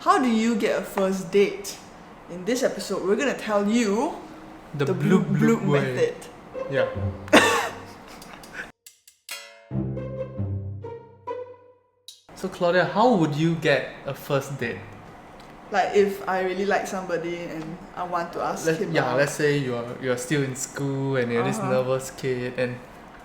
how do you get a first date? In this episode, we're gonna tell you The bloop bloop way. method. Yeah. So Claudia, how would you get a first date? Like if I really like somebody and I want to ask him out. Let's say you're still in school and you're this nervous kid and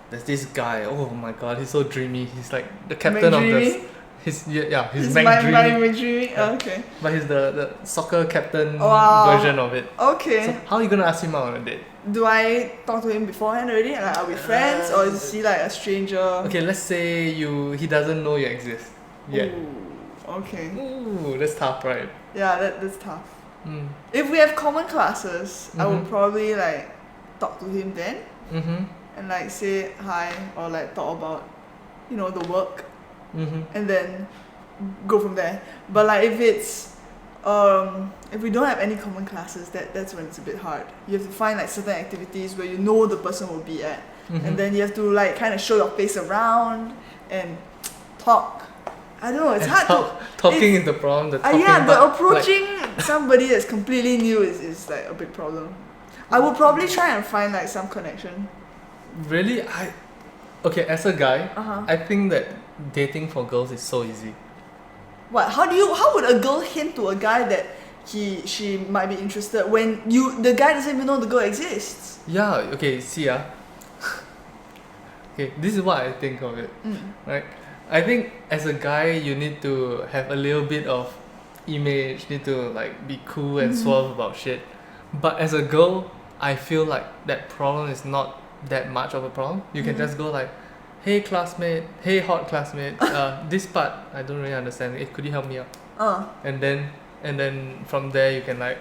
there's this guy. Oh my god, he's so dreamy. He's like the captain of the. He's McDreamy. Yeah. Okay. But he's the soccer captain Wow. version of it. Okay. So how are you gonna ask him out on a date? Do I talk to him beforehand already? Like, are we friends or is he like a stranger? Okay, let's say he doesn't know you exist yet. Ooh, okay. Ooh, that's tough, right? Yeah, that's tough. Mm. If we have common classes, I would Mhm. probably like talk to him then Mhm. and like say hi or like talk about, the work Mhm. and then go from there. But like if we don't have any common classes, that's when it's a bit hard. You have to find like certain activities where you know the person will be at, and then you have to like kind of show your face around and talk. I don't know. It's hard Talking is the problem. The approaching somebody that's completely new is like a big problem. I would probably try and find like some connection. Really, as a guy, Uh-huh. I think that dating for girls is so easy. What? How would a girl hint to a guy that she might be interested when the guy doesn't even know the girl exists? Yeah. Okay. See Okay, this is what I think of it. Right. I think as a guy, you need to have a little bit of image. Need to like be cool and suave about shit. But as a girl, I feel like that problem is not that much of a problem. You can just go like, hey classmate, hey hot classmate, this part I don't really understand. Could you help me out? And then from there you can like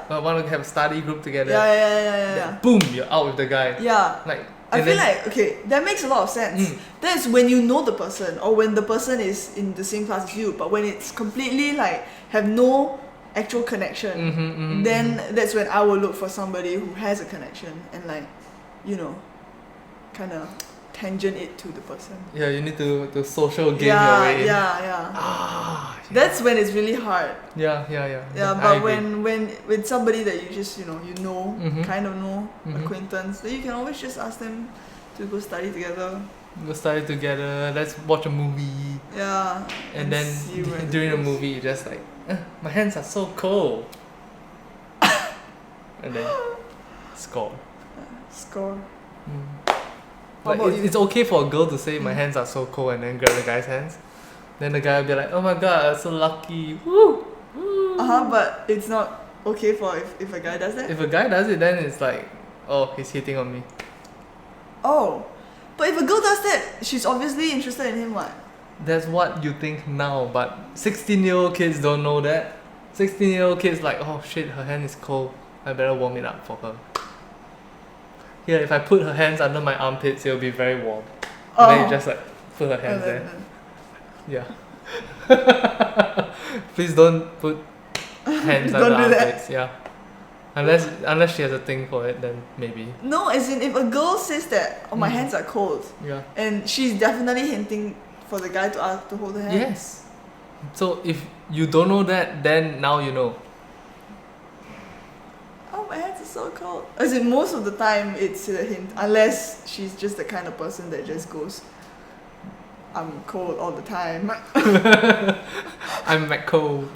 want to have a study group together. Yeah. Boom, you're out with the guy. Yeah. Like I feel like that makes a lot of sense. That's when you know the person or when the person is in the same class as you. But when it's completely like have no actual connection, then that's when I will look for somebody who has a connection and like, kind of tangent it to the person. Yeah, you need to social game your way in. Yeah. That's when it's really hard. Yeah. Yeah, but when with somebody that you just kind of know, acquaintance, then you can always just ask them to go study together. Go study together. Let's watch a movie. Yeah. And then see where it during the goes. movie, you just like, my hands are so cold. And then score. Score. How Like about you? it's okay for a girl to say my hands are so cold and then grab the guy's hands. Then the guy will be like, oh my god, I'm so lucky. Woo! But it's not okay for if a guy does that? If a guy does it, then it's like, oh, he's hitting on me. Oh. But if a girl does that, she's obviously interested in him, what? That's what you think now, but 16-year-old kids don't know that. 16-year-old kids like, oh shit, her hand is cold. I better warm it up for her. Here, if I put her hands under my armpits, it'll be very warm. And then you just like put her hands there. Yeah. Please don't put hands Don't under do that. armpits. Yeah. Unless she has a thing for it, then maybe. No, as in if a girl says that, my hands are cold, Yeah. and she's definitely hinting for the guy to hold her hand. Yes. So if you don't know that, then now you know. Oh, my hands are so cold. As in most of the time it's a hint, unless she's just the kind of person that just goes, I'm cold all the time. I'm cold.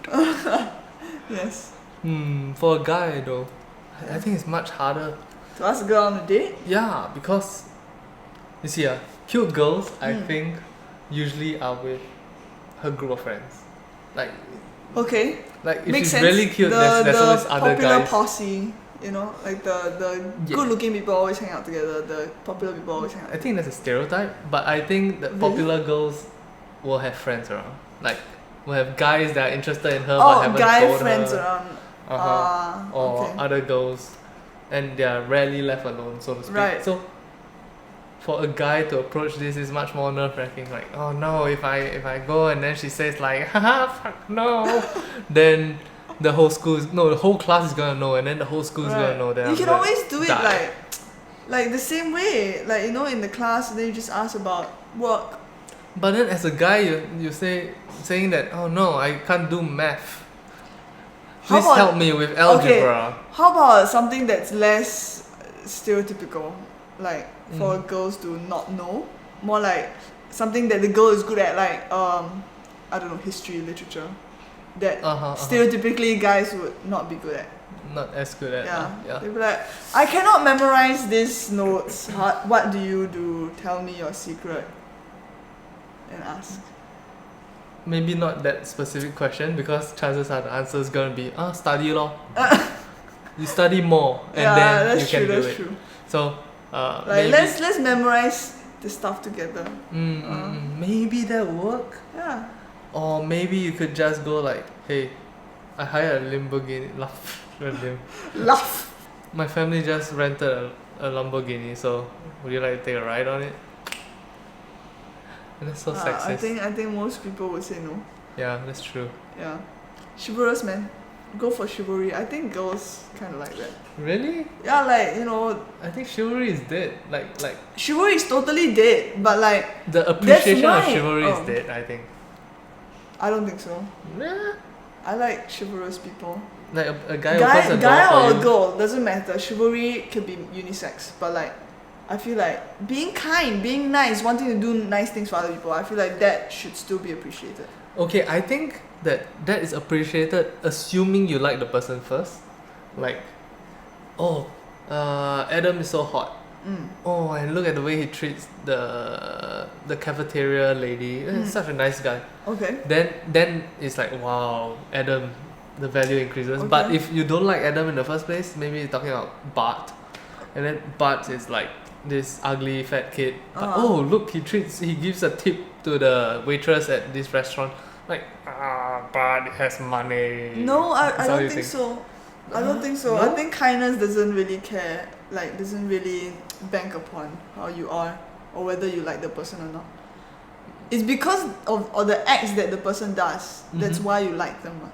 Yes. For a guy though, I think it's much harder. To ask a girl on a date? Yeah, because you see, cute girls I think usually are with her group of friends. Like Makes if she's sense. really cute, there's always other popular guys. posse, like the good-looking people always hang out together. The popular people always hang out. I think that's a stereotype, but I think that popular girls will have friends around. Like will have guys that are interested in her but haven't guy told friends her. around. Or Okay. other girls, and they are rarely left alone, so to speak. Right. So for a guy to approach this is much more nerve-wracking. Like, oh no, if I go and then she says like, haha, fuck no, then the whole class is gonna know, and then the whole school is gonna know. Then you I'm can gonna always do it die. like the same way, like in the class, and then you just ask about work. But then as a guy, you saying that, oh no, I can't do math. Please help me with algebra. Okay, how about something that's less stereotypical, like for girls to not know, more like something that the girl is good at, like I don't know, history, literature, that stereotypically guys would not be good at. Not as good at. Yeah. They'd be like, I cannot memorize these notes. What do you do? Tell me your secret. And ask. Maybe not that specific question, because chances are the answer is gonna be study lor. You study more and then you can do it. True. So like maybe, let's memorize the stuff together. Maybe that work. Yeah. Or maybe you could just go like, hey, I hired a Lamborghini. Laugh. My family just rented a Lamborghini, so would you like to take a ride on it? And that's so sexist. I think most people would say no. Yeah, that's true. Yeah. Chivalrous, man. Go for chivalry. I think girls kind of like that. Really? Yeah, like, you know, I think chivalry is dead. Like chivalry is totally dead, but like the appreciation of chivalry is dead, I think. I don't think so. Nah. I like chivalrous people. Like a guy opens a door guy for or you. a girl, doesn't matter. Chivalry can be unisex, but like I feel like being kind, being nice, wanting to do nice things for other people, I feel like that should still be appreciated. Okay, I think that is appreciated assuming you like the person first. Like, Adam is so hot. Oh, and look at the way he treats the cafeteria lady. Such a nice guy. Okay. Then it's like, wow, Adam, the value increases. Okay. But if you don't like Adam in the first place, maybe you're talking about Bart, and then Bart is like this ugly fat kid. But look, he gives a tip to the waitress at this restaurant. Like, Bart has money. No, I don't think so. I don't think so. No? I think kindness doesn't really care, like doesn't really bank upon how you are or whether you like the person or not. It's because of the acts that the person does. That's why you like them.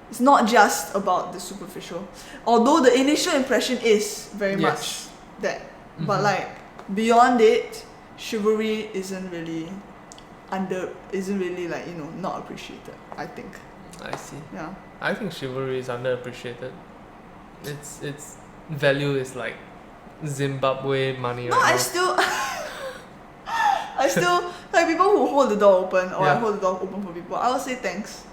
It's not just about the superficial. Although the initial impression is very much that. But like beyond it, chivalry isn't really like, you know, not appreciated, I think. I see. Yeah. I think chivalry is underappreciated. Its value is like Zimbabwe money. No, I still like people who hold the door open, or I hold the door open for people. I will say thanks.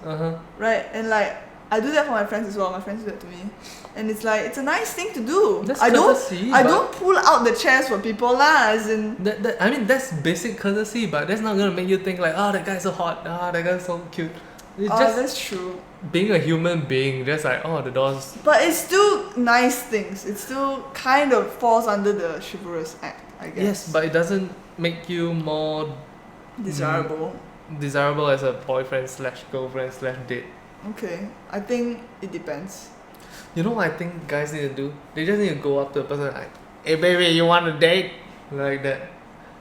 Right, and like I do that for my friends as well. My friends do that to me, and it's like it's a nice thing to do. That's I courtesy, don't pull out the chairs for people lah. As in I mean that's basic courtesy, but that's not gonna make you think like, that guy's so hot, that guy's so cute. It's just that's true. Being a human being, just like the doors. But it's still nice things. It still kind of falls under the chivalrous act, I guess. Yes, but it doesn't make you more desirable as a boyfriend / girlfriend / date. Okay, I think it depends. You know what I think guys need to do? They just need to go up to a person like, hey baby, you want a date? Like that.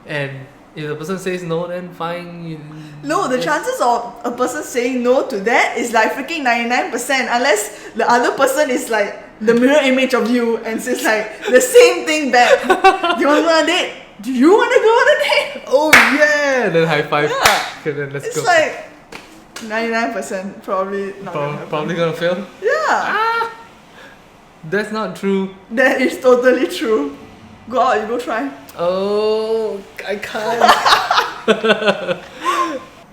And if the person says no, then fine. No, the chances of a person saying no to that is like freaking 99%, unless the other person is like the mirror image of you and says like the same thing back. Do you want to go on a date? Do you want to go on a date? Oh yeah! Then high five. Yeah. Okay, then let's it's go. It's like 99% probably not probably gonna fail. Yeah. That's not true. That is totally true. Go out, you go try. Oh, I can't.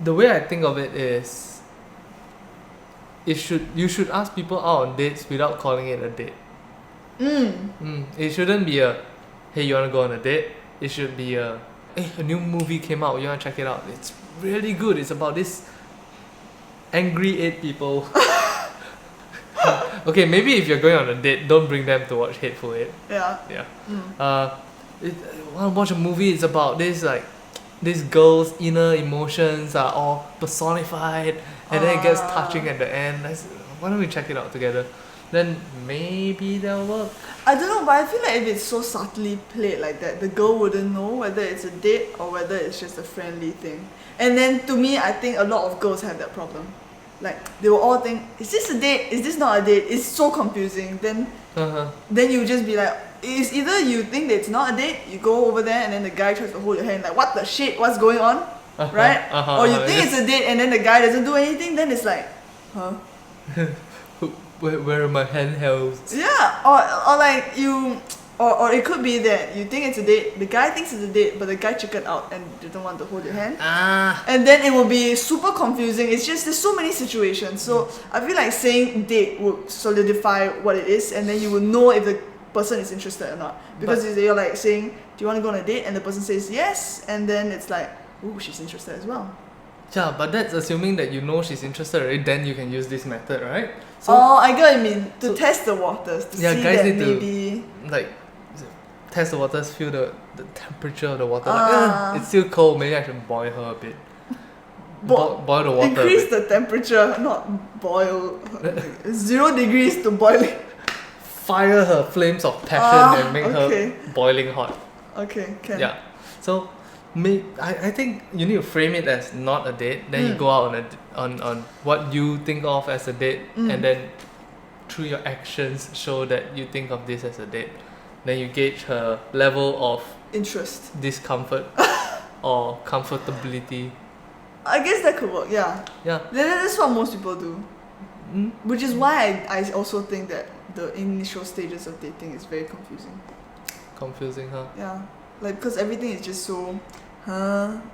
The way I think of it is, you should ask people out on dates without calling it a date. It shouldn't be a, hey, you wanna go on a date? It should be a, hey, a new movie came out, you wanna check it out? It's really good. It's about this angry 8 people. Okay, maybe if you're going on a date, don't bring them to watch Hateful Eight. Yeah. Want to watch a movie? It's about this girl's inner emotions are all personified, and then it gets touching at the end. Why don't we check it out together? Then maybe that'll work. I don't know, but I feel like if it's so subtly played like that, the girl wouldn't know whether it's a date or whether it's just a friendly thing. And then to me, I think a lot of girls have that problem. Like they will all think, is this a date? Is this not a date? It's so confusing. Then you just be like, it's either you think that it's not a date, you go over there and then the guy tries to hold your hand like, what the shit? What's going on? Right? Or you think it's a date and then the guy doesn't do anything, then it's like, huh? Where are my handhelds? Yeah, or like you, or it could be that you think it's a date, the guy thinks it's a date, but the guy chickened out and didn't want to hold your hand. And then it will be super confusing. It's just, there's so many situations. So I feel like saying date would solidify what it is, and then you will know if the person is interested or not. Because you're like saying, do you want to go on a date? And the person says yes, and then it's like, ooh, she's interested as well. Yeah, but that's assuming that you know she's interested already, then you can use this method, right? So, I get what you mean. To test the waters, to see guys that need maybe... to, like, test the waters, feel the temperature of the water. Like, it's still cold, maybe I should boil her a bit. Boil the water increase the temperature, not boil. 0 degrees to boiling. Fire her flames of passion and make her boiling hot. Okay, can. Yeah. So, I think you need to frame it as not a date. Then you go out on what you think of as a date, and then through your actions show that you think of this as a date. Then you gauge her level of interest, discomfort, or comfortability. I guess that could work. Yeah. Yeah. That's what most people do. Which is why I also think that the initial stages of dating is very confusing. Confusing, huh? Yeah. Like, because everything is just so,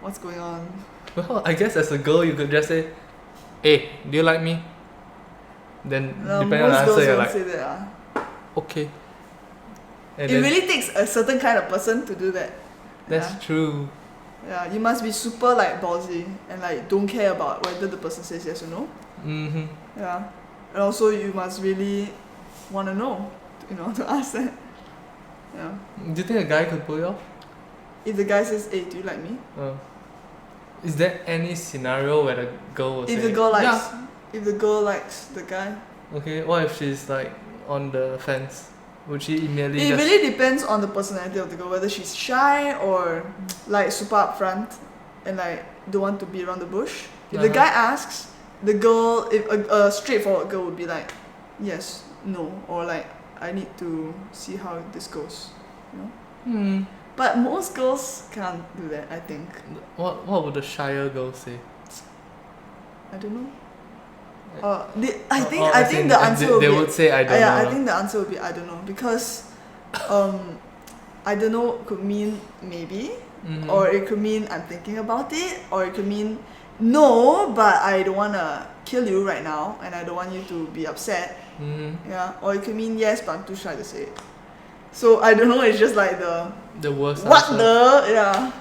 what's going on? Well, I guess as a girl you could just say, hey, do you like me? Then depending on the answer you're like, say that, okay. And it really takes a certain kind of person to do that. That's true. Yeah, you must be super like ballsy and like don't care about whether the person says yes or no. Yeah. And also you must really want to know, to ask that. Yeah. Do you think a guy could pull it off? If the guy says, hey, do you like me? Is there any scenario where the girl will say, if the girl likes the guy? Okay, what if she's like on the fence? Would she immediately It really depends on the personality of the girl, whether she's shy or like super upfront and like don't want to be around the bush. If the guy asks, the girl, if a straightforward girl would be like, yes, no, or like, I need to see how this goes, But most girls can't do that, I think. What would the shyer girl say? I don't know. I think the answer would be... They would say, I don't know. I think the answer would be, I don't know. Because, I don't know could mean maybe, or it could mean I'm thinking about it, or it could mean no, but I don't want to kill you right now, and I don't want you to be upset. Yeah, or it could mean yes, but I'm too shy to say it. So I don't know. It's just like the worst. What answer.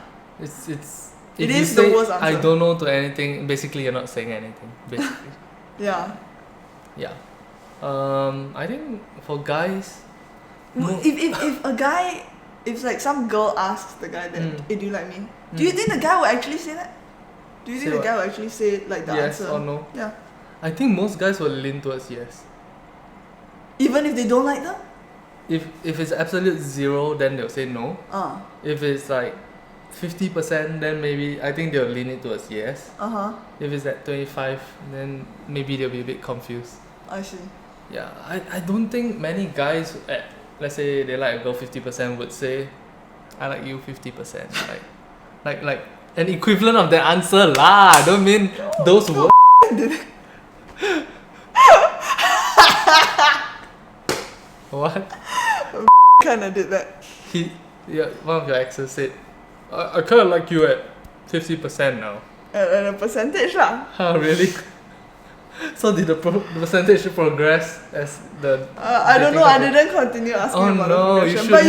It is the worst answer. I don't know to anything. Basically, you're not saying anything. Basically. Yeah. I think for guys, if a guy, if like some girl asks the guy that, hey, do you like me? Do you think the guy will actually say that? Do you think the guy will actually say like the yes answer? Or no? Yeah. I think most guys will lean towards yes. Even if they don't like them? If it's absolute 0, then they'll say no. If it's like 50%, then maybe I think they'll lean it towards yes. If it's at 25, then maybe they'll be a bit confused. I see. Yeah, I don't think many guys at, let's say they like a girl 50% would say, I like you 50%. like an equivalent of the answer lah. I don't mean those words. What? Kinda did that. One of your exes said, I kinda like you at 50% now. And a percentage lah. Huh, really? So did the percentage progress as the... I don't know, I didn't continue asking about the progression. But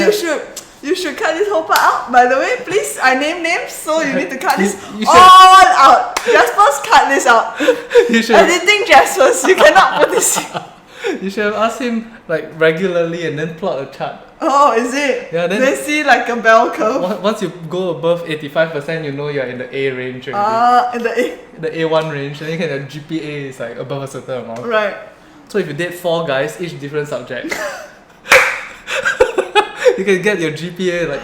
you should cut this whole part out. By the way, please, I name names, so you need to cut this all out. Jaspas, cut this out. Editing Jaspas, you cannot put this in. You should have asked him like regularly and then plot a chart. Oh, is it? Yeah, then see like a bell curve. Once you go above 85%, you know you're in the A range already. In the A. The A1 range, then you can have GPA is like above a certain amount. Right. So if you date 4 guys, each different subject, you can get your GPA like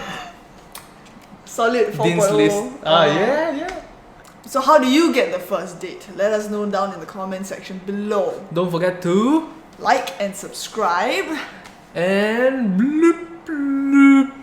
solid 4.0. Dean's list. Yeah. So how do you get the first date? Let us know down in the comment section below. Don't forget to like and subscribe. And bloop bloop.